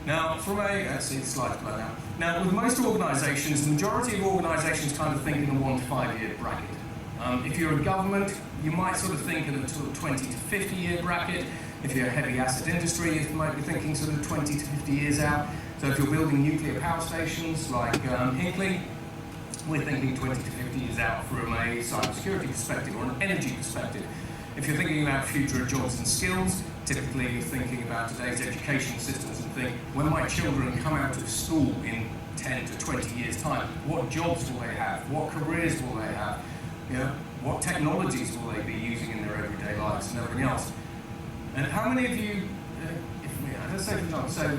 Now, from a, see the slides below now. Now, with most organisations, the majority of organisations kind of think in a 1 to 5 year bracket. If you're a government, you might sort of think in a 20 to 50 year bracket. If you're a heavy asset industry, you might be thinking sort of 20 to 50 years out. So if you're building nuclear power stations like Hinkley, we're thinking 20 to 50 years out from a cybersecurity perspective or an energy perspective. If you're thinking about future of jobs and skills, typically you're thinking about today's education systems and think, when my children come out of school in 10 to 20 years' time, what jobs will they have? What careers will they have? You know, what technologies will they be using in their everyday lives and everything else? And how many of you, let's say for example, so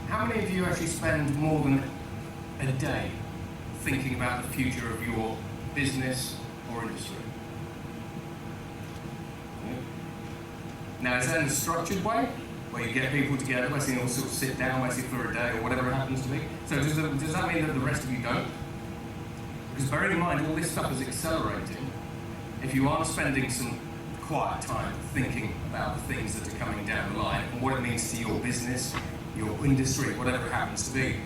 how many of you actually spend more than a day thinking about the future of your business or industry? Now, is that in a structured way, where you get people together, basically all sort of sit down basically for a day or whatever it happens to be? So does that mean that the rest of you don't? Because bearing in mind, all this stuff is accelerating. If you aren't spending some quiet time thinking about the things that are coming down the line and what it means to your business, your industry, whatever it happens to be,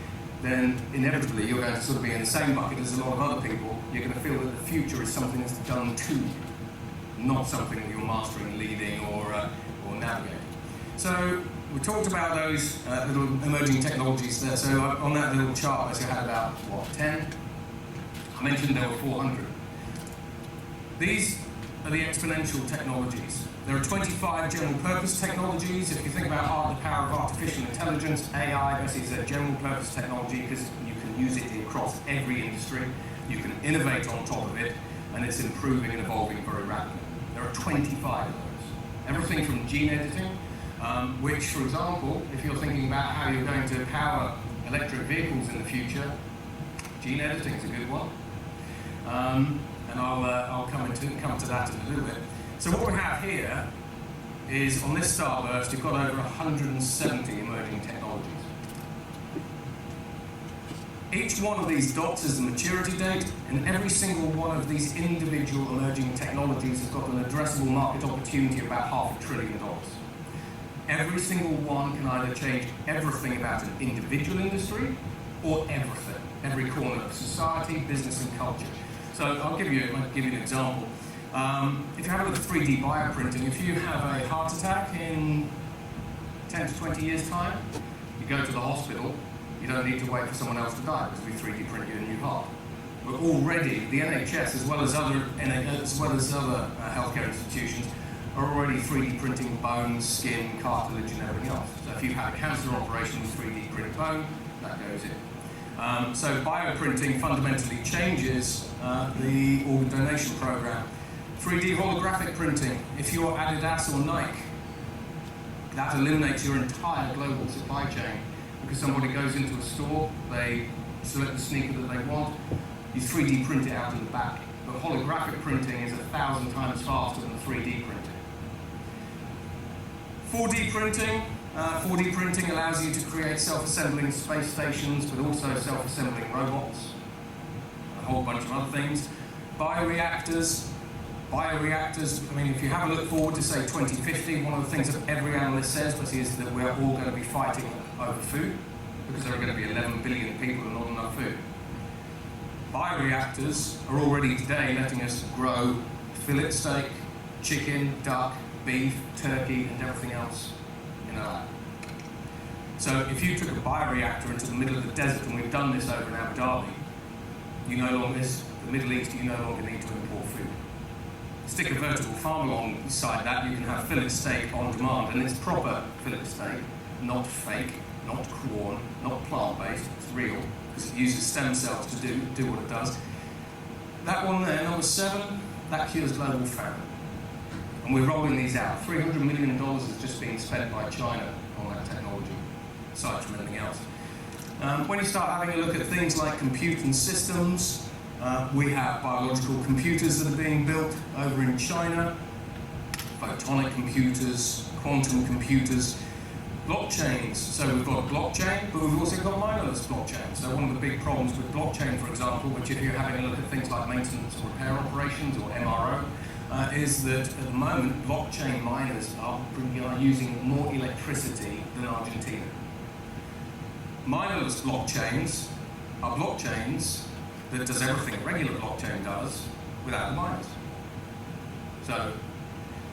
then inevitably you're going to sort of be in the same bucket as a lot of other people. You're going to feel that the future is something that's done to you, not something that you're mastering, leading, or navigating. So we talked about those little emerging technologies there. So on that little chart, I had about, 10? I mentioned there were 400. These are the exponential technologies. There are 25 general purpose technologies. If you think about the power of artificial intelligence, AI, basically is a general purpose technology because you can use it across every industry. You can innovate on top of it, and it's improving and evolving very rapidly. There are 25 of those. Everything from gene editing, which, for example, if you're thinking about how you're going to power electric vehicles in the future, gene editing is a good one. And I'll come to that in a little bit. So what we have here is, on this starburst, you've got over 170 emerging technologies. Each one of these dots is the maturity date, and every single one of these individual emerging technologies has got an addressable market opportunity of about $500 billion. Every single one can either change everything about an individual industry or everything, every corner of society, business, and culture. So I'll give you an example. If you have a look at 3D bioprinting, if you have a heart attack in 10 to 20 years' time, you go to the hospital. You don't need to wait for someone else to die because we 3D print you a new heart. But already, the NHS, as well as other healthcare institutions, are already 3D printing bones, skin, cartilage, and everything else. So if you have a cancer operation with 3D printed bone, that goes in. So bioprinting fundamentally changes the organ donation program. 3D holographic printing. If you're Adidas or Nike, that eliminates your entire global supply chain. Because somebody goes into a store, they select the sneaker that they want, you 3D print it out in the back. But holographic printing is 1,000 times faster than 3D printing. 4D printing. 4D printing allows you to create self-assembling space stations, but also self-assembling robots, a whole bunch of other things. Bioreactors, I mean, if you have a look forward to, say, 2050, one of the things that every analyst says is that we're all going to be fighting over food, because there are going to be 11 billion people and not enough food. Bioreactors are already today letting us grow fillet steak, chicken, duck, beef, turkey, and everything else in a lab. So if you took a bioreactor into the middle of the desert, and we've done this over in Abu Dhabi, the Middle East, you no longer need to import food. Stick a vertical farm alongside that, you can have fillet steak on demand, and it's proper fillet steak, not fake, not corn, not plant-based, it's real, because it uses stem cells to do what it does. That one there, number 7, that cures global famine. And we're rolling these out. $300 million is just being spent by China on that technology, aside from anything else. When you start having a look at things like computing systems, we have biological computers that are being built over in China, photonic computers, quantum computers, blockchains. So we've got blockchain, but we've also got minorless blockchain. So one of the big problems with blockchain, for example, which if you're having a look at things like maintenance or repair operations or MRO, is that at the moment blockchain miners are using more electricity than Argentina. Minerless blockchains are blockchains that does everything a regular blockchain does without the miners. So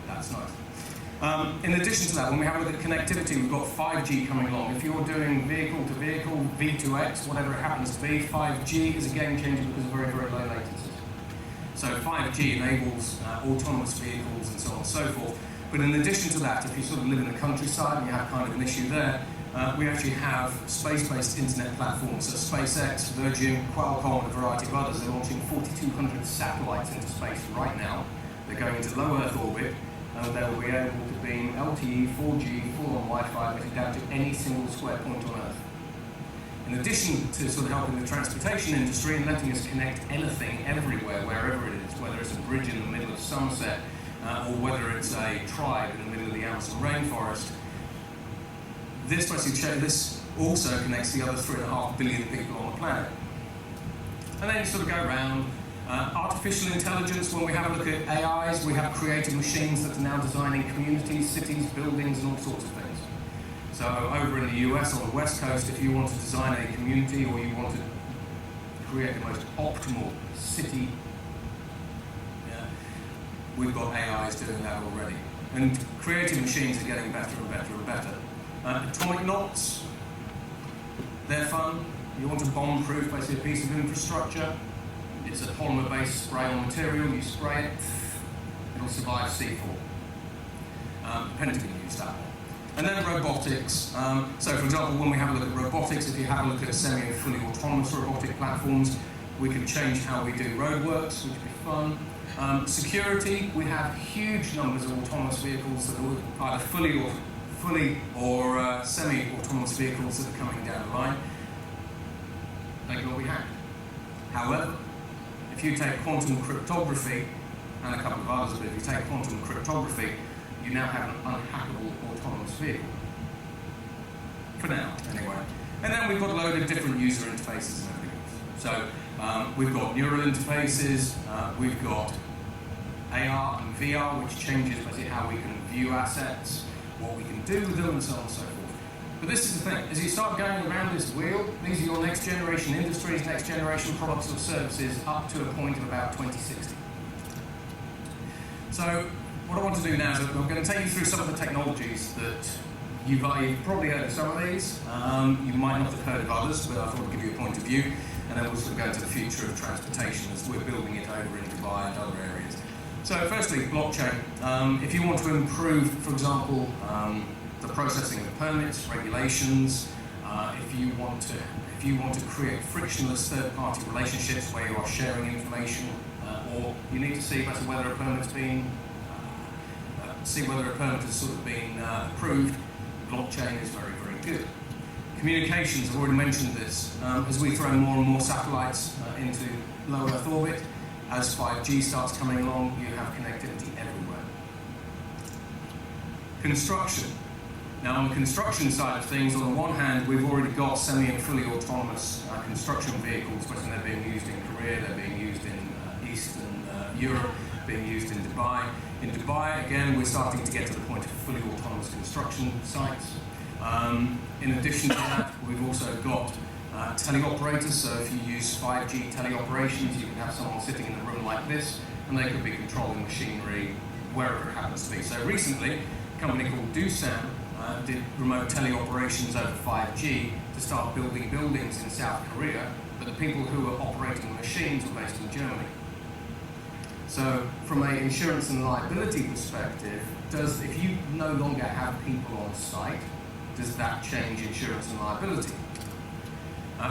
that's nice. In addition to that, when we have a look at connectivity, we've got 5G coming along. If you're doing vehicle-to-vehicle, V2X, whatever it happens to be, 5G is a game changer because of very, very low latency. So 5G enables autonomous vehicles and so on and so forth. But in addition to that, if you sort of live in the countryside and you have kind of an issue there, we actually have space-based internet platforms. So SpaceX, Virgin, Qualcomm, and a variety of others are launching 4,200 satellites into space right now. They're going into low Earth orbit, and they will be able to beam LTE, 4G, full-on Wi-Fi, basically down to any single square point on Earth. In addition to sort of helping the transportation industry and letting us connect anything, everywhere, wherever it is, whether it's a bridge in the middle of Somerset, or whether it's a tribe in the middle of the Amazon rainforest, this also connects the other 3.5 billion people on the planet. And then you sort of go around. Artificial intelligence, when we have a look at AIs, we have creative machines that are now designing communities, cities, buildings, and all sorts of things. So over in the US, on the West Coast, if you want to design a community or you want to create the most optimal city, we've got AIs doing that already. And creative machines are getting better and better and better. Atomic knots, they're fun. You want to bomb-proof basically a piece of infrastructure. It's a polymer-based spray-on material. You spray it, it'll survive seafall. Pentagon used that one. And then robotics. So, for example, when we have a look at robotics, if you have a look at semi and fully autonomous robotic platforms, we can change how we do roadworks, which would be fun. Security, we have huge numbers of autonomous vehicles that are either fully or semi-autonomous vehicles that are coming down the line. They can all be hacked. However, if you take quantum cryptography, and a couple of others, but if you take quantum cryptography, you now have an unhackable autonomous vehicle. For now, anyway. And then we've got a load of different user interfaces and everything else. So we've got neural interfaces, we've got AR and VR, which changes basically how we can view assets, what we can do with them, and so on and so forth. But this is the thing, as you start going around this wheel, these are your next generation industries, next generation products or services up to a point of about 2060. So what I want to do now is I'm going to take you through some of the technologies that you've probably heard of some of these. You might not have heard of others, but I thought I'd give you a point of view, and then we'll sort of go into the future of transportation as we're building it over in Dubai and other areas. So firstly, blockchain. If you want to improve, for example, the processing of permits, regulations, if you want to create frictionless third-party relationships where you are sharing information, or you need to see whether a permit's been has sort of been approved, blockchain is very, very good. Communications, I've already mentioned this. As we throw more and more satellites into low Earth orbit, as 5G starts coming along, you have connectivity everywhere. Construction. Now, on the construction side of things, on the one hand, we've already got semi and fully autonomous construction vehicles, whether they're being used in Korea, they're being used in Eastern Europe, being used in Dubai. In Dubai, again, we're starting to get to the point of fully autonomous construction sites. In addition to that, we've also got teleoperators, so if you use 5G teleoperations, you can have someone sitting in a room like this, and they could be controlling machinery wherever it happens to be. So recently, a company called Doosan did remote teleoperations over 5G to start building buildings in South Korea, but the people who were operating the machines were based in Germany. So from an insurance and liability perspective, if you no longer have people on site, does that change insurance and liability?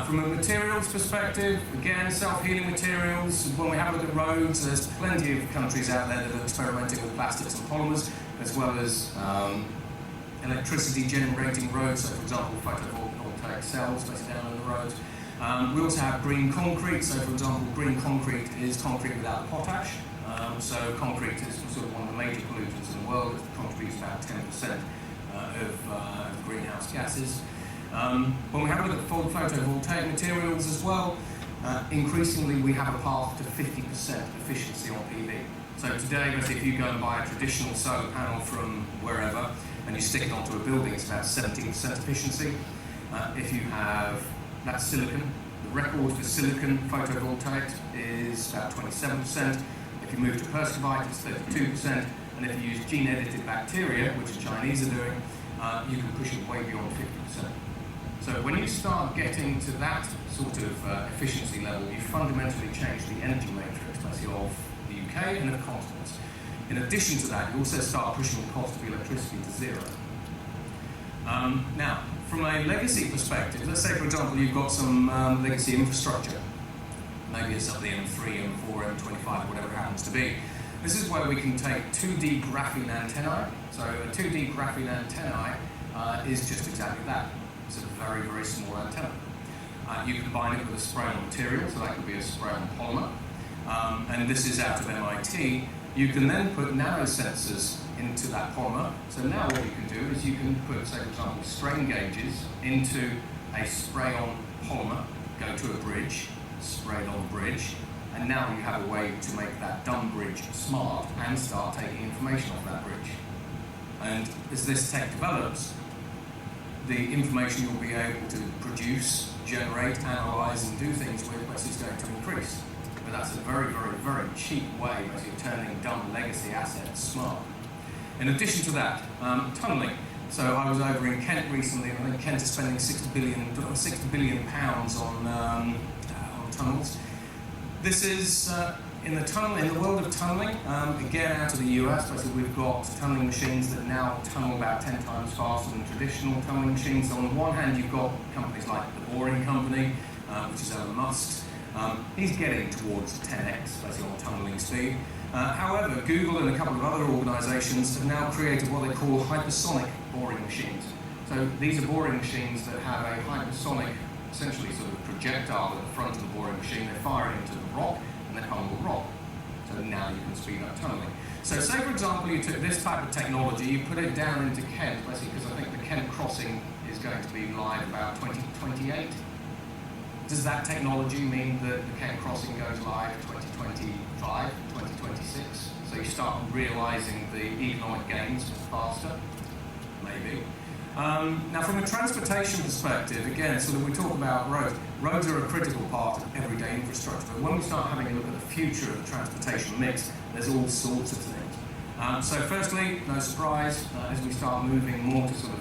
From a materials perspective, again, self-healing materials. When we have a look at roads, there's plenty of countries out there that are experimenting with plastics and polymers, as well as electricity generating roads, so for example, photovoltaic cells based down on the roads. We also have green concrete, so for example, green concrete is concrete without potash. So concrete is sort of one of the major pollutants in the world. It contributes about 10% of greenhouse gases. When we have a look at photovoltaic materials as well, increasingly we have a path to 50% efficiency on PV. So today, if you go and buy a traditional solar panel from wherever and you stick it onto a building, it's about 17% efficiency. If you have that silicon, the record for silicon photovoltaics is about 27%. If you move to Perscovite, it's 32%. And if you use gene-edited bacteria, which the Chinese are doing, you can push it way beyond 50%. So when you start getting to that sort of efficiency level, you fundamentally change the energy matrix of the UK and of continents. In addition to that, you also start pushing the cost of electricity to zero. Now, from a legacy perspective, let's say, for example, you've got some legacy infrastructure. Maybe it's up the M3, M4, M25, whatever it happens to be. This is where we can take 2D graphene antennae. So a 2D graphene antennae is just exactly that. It's a very, very small antenna. You combine it with a spray-on material, so that could be a spray-on polymer. And this is out of MIT. You can then put nanosensors into that polymer. So now what you can do is you can put, say, for example, strain gauges into a spray-on polymer, go to a bridge, spray it on the bridge, and now you have a way to make that dumb bridge smart and start taking information off that bridge. And as this tech develops, the information you'll be able to produce, generate, analyze, and do things with is going to increase. But that's a very, very, very cheap way of turning dumb legacy assets smart. In addition to that, tunneling. So I was over in Kent recently, and I think Kent is spending £60 billion on tunnels. This is in the world of tunneling, again out of the US. Basically, we've got tunneling machines that now tunnel about 10 times faster than traditional tunneling machines. So on the one hand, you've got companies like the Boring Company, which is Elon Musk's. He's getting towards 10x, basically, on tunneling speed. However, Google and a couple of other organizations have now created what they call hypersonic boring machines. So these are boring machines that have a hypersonic, essentially sort of projectile at the front of the boring machine. They fire it into the rock, and they pummel the rock. So now you can speed up tunneling. So say, for example, you took this type of technology, you put it down into Kent, basically, because I think the Kent crossing is going to be live about 2028. Does that technology mean that the Kent crossing goes live 2025, 2026? So you start realizing the economic gains faster? Maybe. Now, from a transportation perspective, again, so that we talk about roads. Roads are a critical part of everyday infrastructure. But when we start having a look at the future of the transportation mix, there's all sorts of things. So firstly, no surprise, as we start moving more to sort of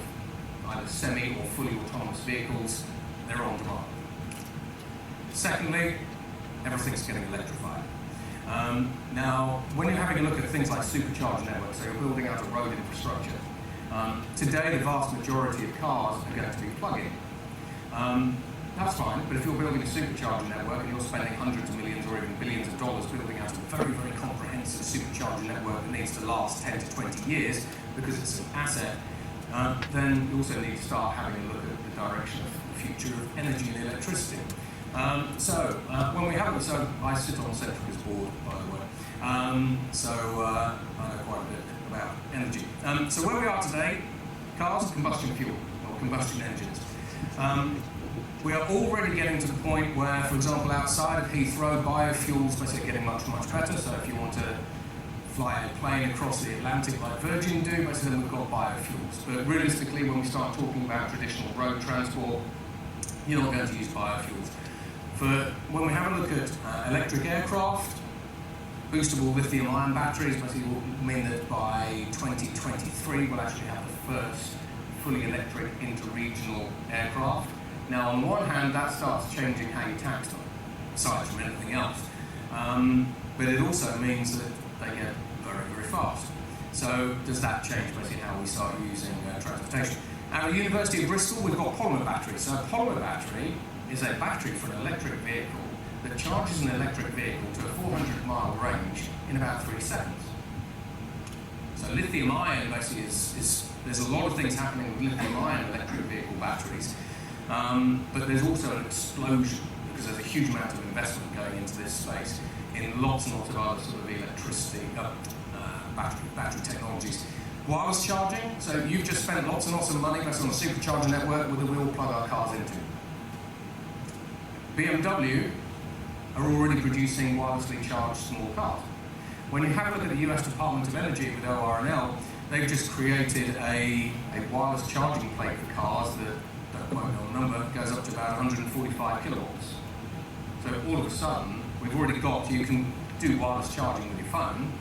either semi or fully autonomous vehicles, they're on demand. Secondly, everything's getting electrified. Now, when you're having a look at things like supercharger networks, so you're building out a road infrastructure, today the vast majority of cars are going to be plug-in. That's fine, but if you're building a supercharger network and you're spending hundreds of millions or even billions of dollars building out a very, very comprehensive supercharger network that needs to last 10 to 20 years because it's an asset, then you also need to start having a look at the direction of the future of energy and electricity. When we have it, so I sit on Centrica's board, by the way, I know quite a bit about energy. So where we are today, cars, combustion fuel, or combustion engines. We are already getting to the point where, for example, outside of Heathrow, biofuels basically getting much, much better. So if you want to fly a plane across the Atlantic like Virgin do, basically then we've got biofuels. But realistically, when we start talking about traditional road transport, you're not going to use biofuels. When we have a look at electric aircraft, boostable lithium-ion batteries basically will mean that by 2023 we'll actually have the first fully electric interregional aircraft. Now, on the one hand, that starts changing how you tax them, aside from anything else. But it also means that they get very, very fast. So does that change basically how we start using transportation? At the University of Bristol, we've got polymer batteries. So a polymer battery is a battery for an electric vehicle that charges an electric vehicle to a 400-mile range in about 3 seconds. So lithium-ion basically there's a lot of things happening with lithium-ion electric vehicle batteries, but there's also an explosion because there's a huge amount of investment going into this space in lots and lots of other sort of electricity, battery technologies. Wireless charging, so you've just spent lots and lots of money based on a supercharger network that we'll plug our cars into. BMW are already producing wirelessly charged small cars. When you have a look at the US Department of Energy with ORNL, they've just created a wireless charging plate for cars that don't quote me on the number, goes up to about 145 kilowatts. So all of a sudden, we've already got, you can do wireless charging with your phone,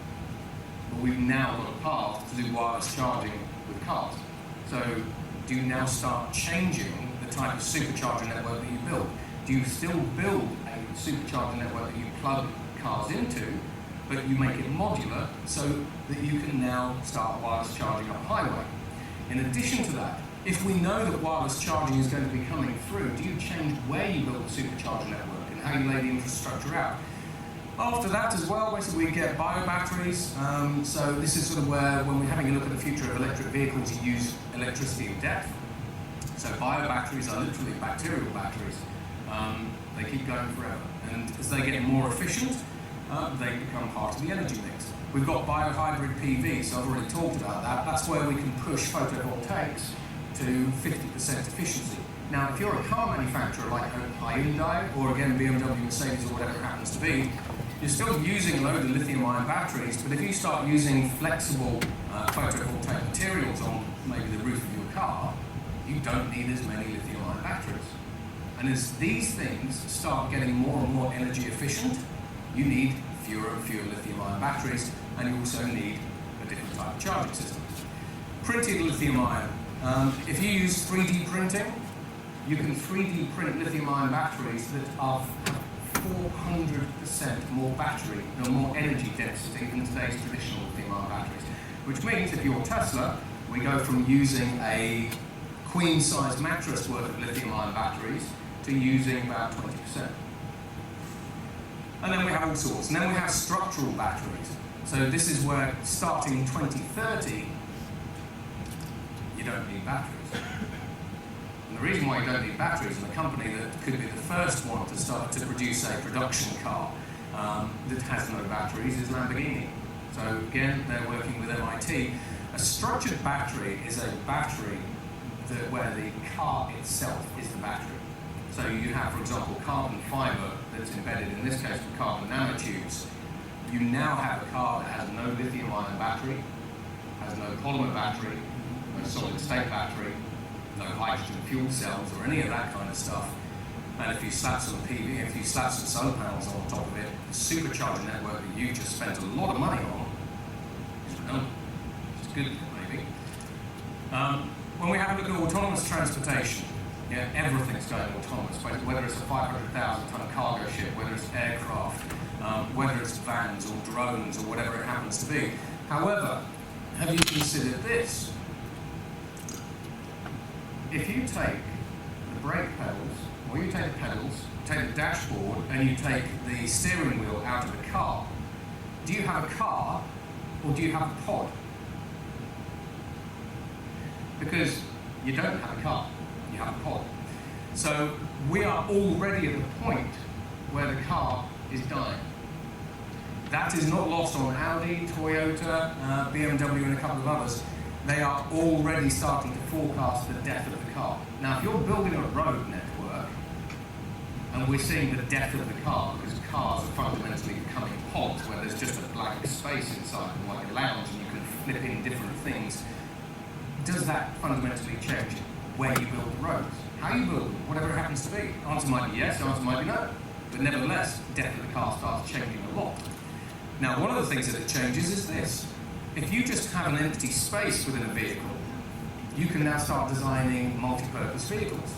but we've now got a path to do wireless charging with cars. So do you now start changing the type of supercharger network that you build? Do you still build a supercharger network that you plug cars into, but you make it modular so that you can now start wireless charging up highway? In addition to that, if we know that wireless charging is going to be coming through, do you change where you build the supercharger network and how you lay the infrastructure out? After that as well, basically we get bio-batteries. So this is sort of where, when we're having a look at the future of electric vehicles, you use electricity in depth. So bio-batteries are literally bacterial batteries. They keep going forever. And as they get more efficient, they become part of the energy mix. We've got bio-hybrid PV, so I've already talked about that. That's where we can push photovoltaics to 50% efficiency. Now, if you're a car manufacturer like Hyundai, or again BMW, Mercedes, or whatever it happens to be, you're still using a load of lithium-ion batteries, but if you start using flexible photovoltaic materials on maybe the roof of your car, you don't need as many lithium-ion batteries. And as these things start getting more and more energy efficient, you need fewer and fewer lithium-ion batteries, and you also need a different type of charging system. Printed lithium-ion. If you use 3D printing, you can 3D print lithium-ion batteries that are 400% more battery, more energy density than today's traditional lithium-ion batteries. Which means if you're Tesla, we go from using a queen-sized mattress worth of lithium-ion batteries to using about 20%. And then we have all sorts. And then we have structural batteries. So this is where, starting 2030, you don't need batteries. And the reason why you don't need batteries, and the company that could be the first one to start to produce a production car that has no batteries, is Lamborghini. So again, they're working with MIT. A structured battery is a battery where the car itself is the battery. So you have, for example, carbon fiber that's embedded, in this case, with carbon nanotubes. You now have a car that has no lithium-ion battery, has no polymer battery, no solid-state battery, no hydrogen fuel cells or any of that kind of stuff. And if you slap some PV, if you slap some solar panels on top of it, the supercharger network that you've just spent a lot of money on is redundant. It's good, maybe. When we have a look at autonomous transportation, yeah, everything's going autonomous, whether it's a 500,000-ton cargo ship, whether it's aircraft, whether it's vans or drones or whatever it happens to be. However, have you considered this? If you take the brake pedals, or you take the pedals, take the dashboard, and you take the steering wheel out of the car, do you have a car or do you have a pod? Because you don't have a car, you have a pod. So we are already at the point where the car is dying. That is not lost on Audi, Toyota, BMW, and a couple of others. They are already starting to forecast the death of the car. Now, if you're building a road network, and we're seeing the death of the car because cars are fundamentally becoming pods where there's just a blank space inside them, like a lounge, and you can flip in different things, does that fundamentally change where you build the roads? How you build them, whatever it happens to be? Answer might be yes, answer might be no. But nevertheless, the death of the car starts changing a lot. Now, one of the things that it changes is this. If you just have an empty space within a vehicle, you can now start designing multi-purpose vehicles.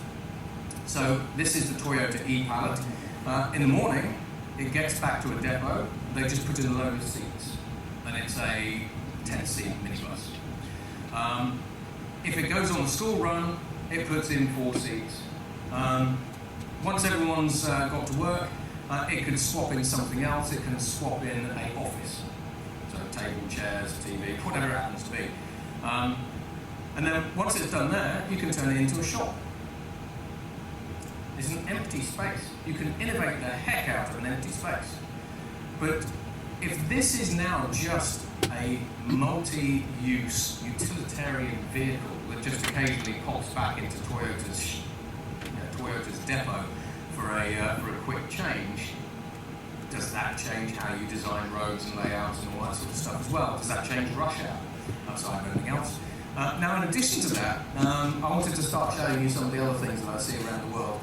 So this is the Toyota e-Pallet. In the morning, it gets back to a depot, they just put in a load of seats, and it's a 10-seat minibus. If it goes on the school run, it puts in 4 seats. Once everyone's got to work, it can swap in something else, it can swap in an office. So table, chairs, TV, whatever it happens to be. And then once it's done there, you can turn it into a shop. It's an empty space. You can innovate the heck out of an empty space. But if this is now just a multi-use utilitarian vehicle that just occasionally pops back into Toyota's depot for a quick change, does that change how you design roads and layouts and all that sort of stuff as well? Does that change rush hour outside of anything else? Now, in addition to that, I wanted to start showing you some of the other things that I see around the world.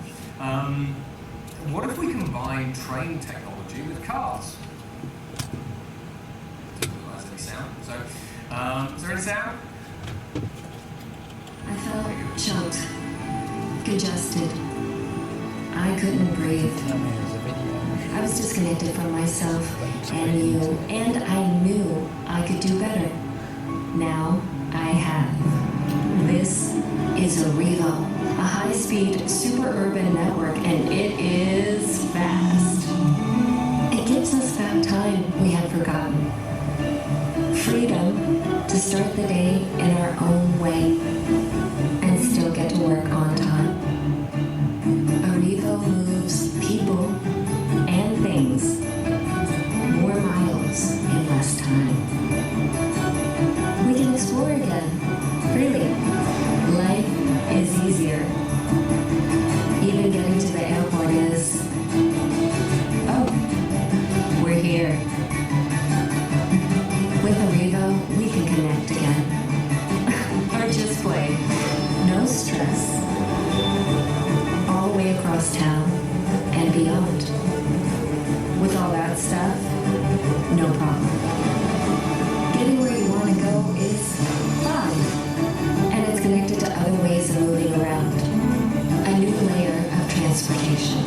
What if we combine train technology with cars? Doesn't realise any sound. So, is there any sound? I felt choked, congested. I couldn't breathe. I was disconnected from myself and you, and I knew I could do better. Now I have. This is a Revo, a high-speed, super urban network, and it is fast. It gives us back time we had forgotten. Freedom to start the day in our own way and still get to work on time. A Revo moves people and things more miles in less time. We can explore again, freely. Life is easier. Even getting to the airport is... Oh, we're here. With a Revo, we can connect again. Or just play. No stress. All the way across town and beyond. With all that stuff, no problem. Getting where you want to go is fun. And it's connected to other ways of moving around. A new layer of transportation.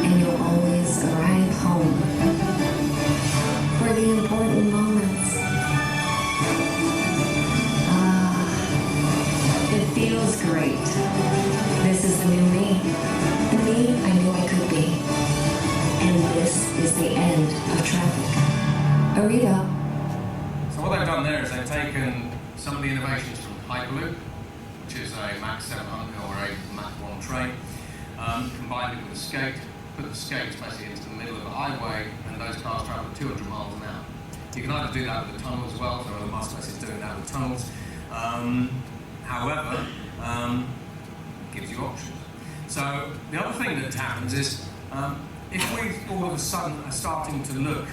And you'll always arrive home for the important moments. It feels great. This is the new me. The me I knew I could be. And this is the end of traffic. A Revo. So what they've done there is they've taken some of the innovations from Hyperloop, which is a Mach 700 or a Mach 1 train, combined it with a skate, put the skates basically into the middle of the highway, and those cars travel at 200 miles an hour. You can either do that with a tunnel as well, so Elon Musk is doing that with tunnels. However, gives you options. So the other thing that happens is, if we all of a sudden are starting to look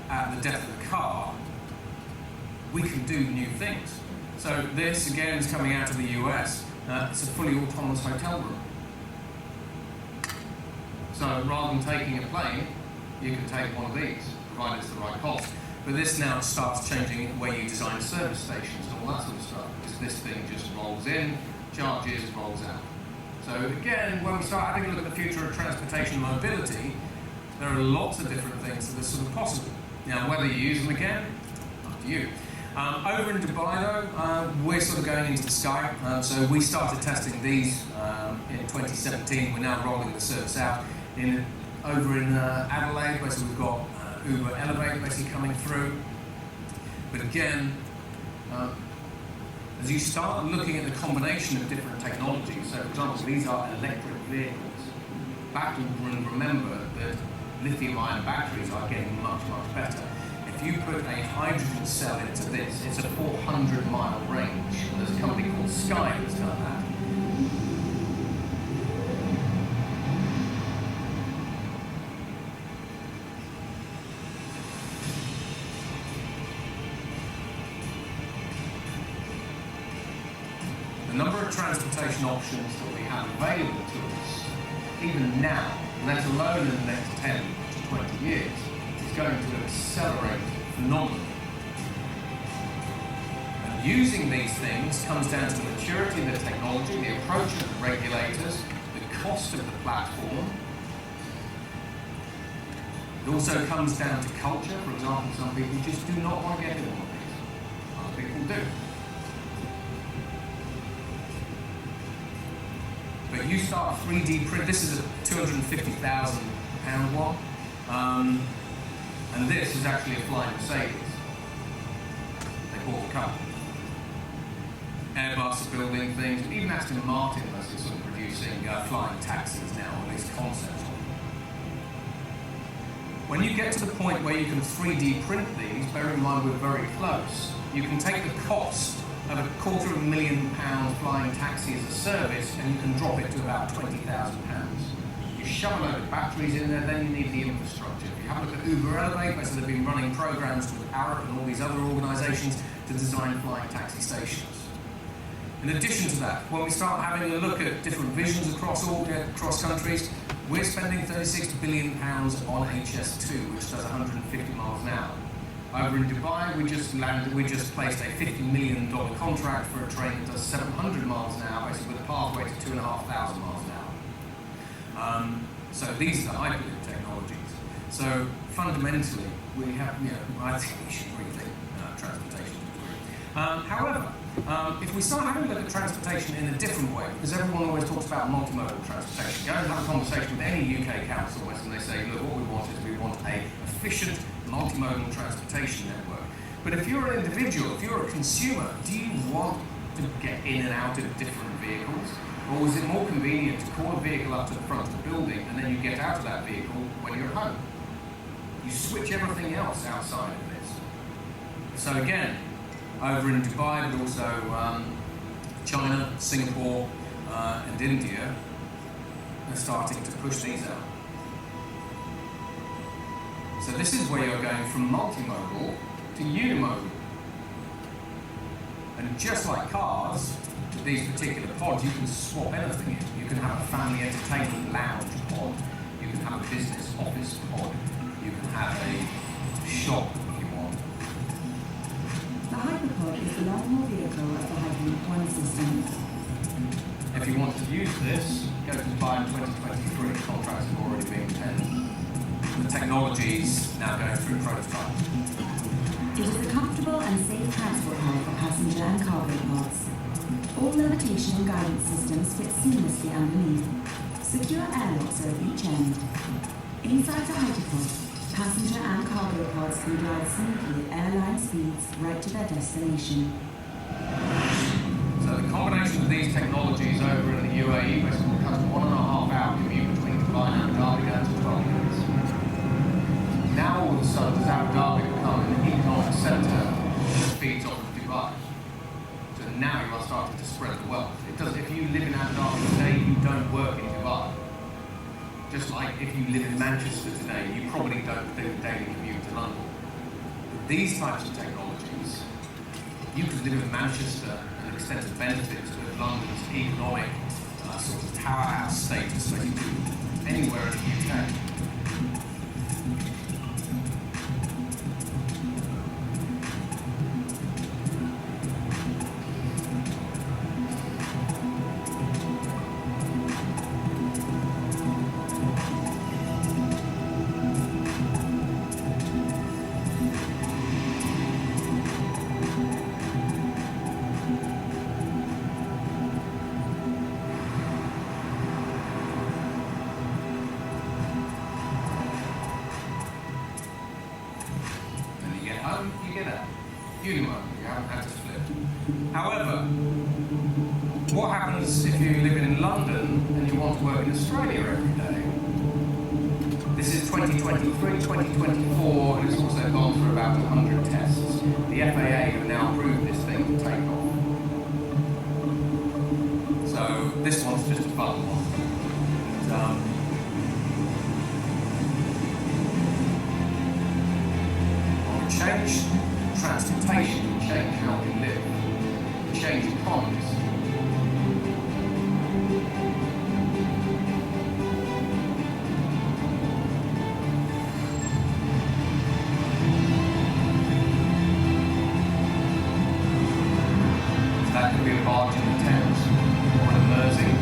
at the death of the car, we can do new things. So this again is coming out of the US. It's a fully autonomous hotel room. So rather than taking a plane, you can take one of these, provided it's the right cost. But this now starts changing the way you design service stations and all that sort of stuff, because this thing just rolls in, charges, rolls out. So again, when we start having a look at the future of transportation and mobility, there are lots of different things that are sort of possible. Now, whether you use them again, up to you. Over in Dubai, though, we're sort of going into the sky. So we started testing these in 2017. We're now rolling the service out over in Adelaide, where we've got Uber Elevate basically coming through. But again, as you start looking at the combination of different technologies, so for example, these are electric vehicles. Back and remember that lithium-ion batteries are getting much, much better. If you put a hydrogen cell into this, it's a 400-mile range. And there's a company called Sky that's done that. The number of transportation options that we have available to us, even now, let alone in the next 10 to 20 years, is going to accelerate phenomenally. And using these things comes down to the maturity of the technology, the approach of the regulators, the cost of the platform. It also comes down to culture. For example, some people just do not want to get in one of these. Other people do. But you start 3D print. This is a £250,000 one, and this is actually a flying Mercedes. They bought the car. Airbus are building things, but even Aston Martin is sort of producing flying taxis now, or at least concepts of them. When you get to the point where you can 3D print these, bear in mind we're very close, you can take the cost of £250,000 flying taxi as a service, and you can drop it to about £20,000. You shove a load of batteries in there, then you need the infrastructure. If you have a look at Uber Elevate, so they've been running programs with Arab and all these other organisations to design flying taxi stations. In addition to that, when we start having a look at different visions across countries, we're spending £36 billion on HS2, which does 150 miles an hour. Over in Dubai, we just placed a $50 million contract for a train that does 700 miles an hour, basically with a pathway to 2,500 miles an hour. So these are the Hyperloop technologies. So fundamentally, we have, I think we should rethink transportation to a degree. However, if we start having a look at transportation in a different way, because everyone always talks about multimodal transportation, go and have a conversation with any UK council and they say, look, what we want is we want an efficient multimodal transportation network. But if you're an individual, if you're a consumer, do you want to get in and out of different vehicles? Or is it more convenient to call a vehicle up to the front of the building and then you get out of that vehicle when you're home? You switch everything else outside of this. So again, over in Dubai, but also China, Singapore, and India are starting to push these out. So this is where you're going from multimodal to unimodal. And just like cars, with these particular pods, you can swap anything in. You can have a family entertainment lounge pod. You can have a business office pod. You can have a shop if you want. The Hyperpod is the long-haul vehicle of the Hyperloop One system. If you want to use this, go to Dubai in 2023. Contracts have already been penned. The technology is now going through prototype. It is a comfortable and safe transport hall for passenger and cargo pods. All levitation and guidance systems fit seamlessly underneath. Secure airlocks are at each end. Inside the Hyperpod, passenger and cargo pods can glide smoothly at airline speeds right to their destination. So the combination of these technologies over in the UAE basically cuts a 1.5 hour commute between Dubai and Abu Dhabi down to 12 minutes. Now all of a sudden, does Abu Dhabi become an economic centre that feeds off of Dubai? So now you are starting to spread the wealth. It does. If you live in Abu Dhabi today, you don't work in Dubai. Just like if you live in Manchester today, you probably don't do a daily commute to London. With these types of technologies, you could live in Manchester and extend the benefits of London's economic sort of powerhouse status, basically anywhere in the UK. You get a unimodal, you haven't had to flip. However, what happens if you live in London and you want to work in Australia every day? This is 2023, 2024, and it's also gone through about 100 tests. The FAA have now approved this thing to take off. So this one's just a fun one. Change transportation, change how we live, change economies. So that could be a barge in the Thames or a Mersey.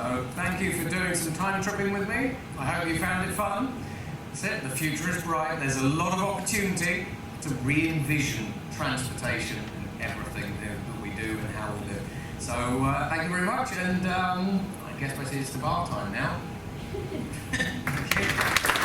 So thank you for doing some time tripping with me. I hope you found it fun. That's it, the future is bright. There's a lot of opportunity to re-envision transportation and everything that we do and how we live. So thank you very much, and I guess basically it's the bar time now. Thank you.